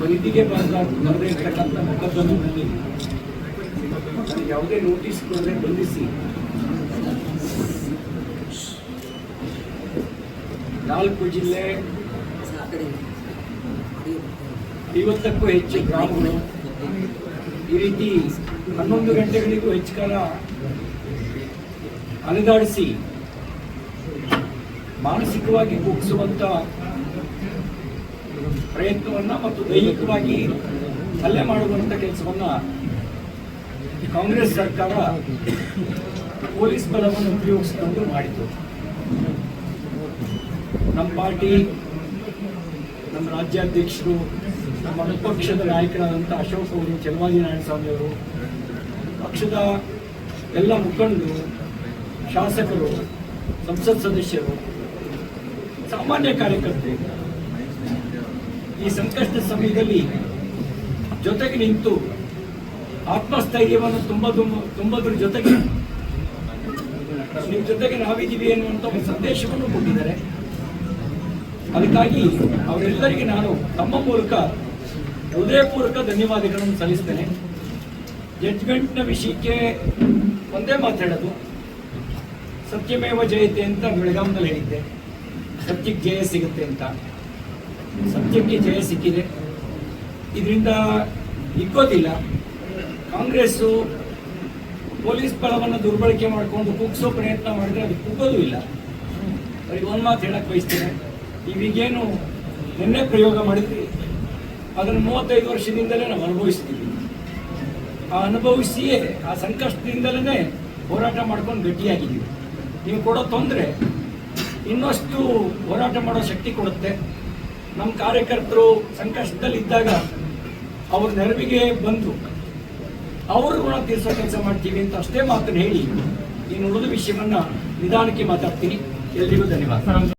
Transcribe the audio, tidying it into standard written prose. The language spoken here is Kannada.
ಖರೀದಿಗೆ ಬರದೇ ಇರ್ತಕ್ಕಂಥ ಮೊಕದ್ದಮೆಗಳಲ್ಲಿ ಯಾವುದೇ ನೋಟಿಸ್ ಕೊಡದೆ ಬಂಧಿಸಿ 4 ಜಿಲ್ಲೆ 50ಕ್ಕೂ ಹೆಚ್ಚು ಗ್ರಾಮಗಳು ಈ ರೀತಿ 11 ಗಂಟೆಗಳಿಗೂ ಹೆಚ್ಚು ಕಾಲ ಅಲೆದಾಡಿಸಿ ಮಾನಸಿಕವಾಗಿ ಕುಗ್ಗಿಸುವಂತ ಪ್ರಯತ್ನವನ್ನ ಮತ್ತು ದೈಹಿಕವಾಗಿ ಹಲ್ಲೆ ಮಾಡುವಂತ ಕೆಲಸವನ್ನ ಕಾಂಗ್ರೆಸ್ ಸರ್ಕಾರ ಪೊಲೀಸ್ ಬಲವನ್ನು ಉಪಯೋಗಿಸಿಕೊಂಡು ಮಾಡಿತು. ನಮ್ಮ ಪಾರ್ಟಿ, ನಮ್ಮ ರಾಜ್ಯಾಧ್ಯಕ್ಷರು, ನಮ್ಮ ವಿಪಕ್ಷದ ನಾಯಕರಾದಂಥ ಅಶೋಕ್ ಅವರು, ಚಲವಾದಿ ನಾರಾಯಣಸ್ವಾಮಿ ಅವರು, ಪಕ್ಷದ ಎಲ್ಲ ಮುಖಂಡರು, ಶಾಸಕರು, ಸಂಸತ್ ಸದಸ್ಯರು, ಸಾಮಾನ್ಯ ಕಾರ್ಯಕರ್ತರು ಈ ಸಂಕಷ್ಟದ ಸಮಯದಲ್ಲಿ ಜೊತೆಗೆ ನಿಂತು ಆತ್ಮಸ್ಥೈರ್ಯವನ್ನು ತುಂಬೋದ್ರ ಜೊತೆಗೆ ನಿಮ್ಮ ಜೊತೆಗೆ ನಾವಿದ್ದೀವಿ ಎನ್ನುವಂಥ ಒಂದು ಸಂದೇಶವನ್ನು ಕೊಟ್ಟಿದ್ದಾರೆ. ಅದಕ್ಕಾಗಿ ಅವರೆಲ್ಲರಿಗೆ ನಾನು ತಮ್ಮ ಮೂಲಕ ಹೃದಯಪೂರ್ವಕ ಧನ್ಯವಾದಗಳನ್ನು ಸಲ್ಲಿಸ್ತೇನೆ. ಜಡ್ಜ್ಮೆಂಟ್ನ ವಿಷಯಕ್ಕೆ ಒಂದೇ ಮಾತಾಡೋದು, ಸತ್ಯಮೇವ ಜಯತೆ ಅಂತ ಬೆಳಗಾಂನಲ್ಲಿ ಹೇಳಿದ್ದೆ. ಸತ್ಯಕ್ಕೆ ಜಯ ಸಿಗುತ್ತೆ ಅಂತ. ಸತ್ಯಕ್ಕೆ ಜಯ ಸಿಕ್ಕಿದೆ. ಇದರಿಂದ ಇಕ್ಕೋದಿಲ್ಲ. ಕಾಂಗ್ರೆಸ್ಸು ಪೊಲೀಸ್ ಬಲವನ್ನು ದುರ್ಬಳಕೆ ಮಾಡಿಕೊಂಡು ಕುಗ್ಸೋ ಪ್ರಯತ್ನ ಮಾಡಿದ್ರೆ ಅದು ಕುಗ್ಗೋದು ಇಲ್ಲ. ಅವರಿಗೆ ಒಂದು ಮಾತು ಹೇಳಕ್ಕೆ ಬಯಸ್ತೇನೆ, ಈಗೇನು ನಿನ್ನೆ ಪ್ರಯೋಗ ಮಾಡಿದ್ವಿ ಅದನ್ನು 35 ವರ್ಷದಿಂದಲೇ ನಾವು ಅನುಭವಿಸ್ತೀವಿ. ಆ ಅನುಭವಿಸಿಯೇ ಆ ಸಂಕಷ್ಟದಿಂದಲೇ ಹೋರಾಟ ಮಾಡ್ಕೊಂಡು ಗಟ್ಟಿಯಾಗಿದ್ದೀವಿ. ನೀವು ಕೊಡೋ ತೊಂದರೆ ಇನ್ನಷ್ಟು ಹೋರಾಟ ಮಾಡೋ ಶಕ್ತಿ ಕೊಡುತ್ತೆ. ನಮ್ಮ ಕಾರ್ಯಕರ್ತರು ಸಂಕಷ್ಟದಲ್ಲಿದ್ದಾಗ ಅವ್ರ ನೆರವಿಗೆ ಬಂದು ಅವ್ರ ಋಣ ತೀರಿಸೋ ಕೆಲಸ ಮಾಡ್ತೀವಿ ಅಂತ ಅಷ್ಟೇ ಮಾತನ್ನು ಹೇಳಿ ಇನ್ನು ಉಳಿದ ವಿಷಯವನ್ನ ನಿಧಾನಕ್ಕೆ ಮಾತಾಡ್ತೀನಿ. ಎಲ್ರಿಗೂ ಧನ್ಯವಾದ.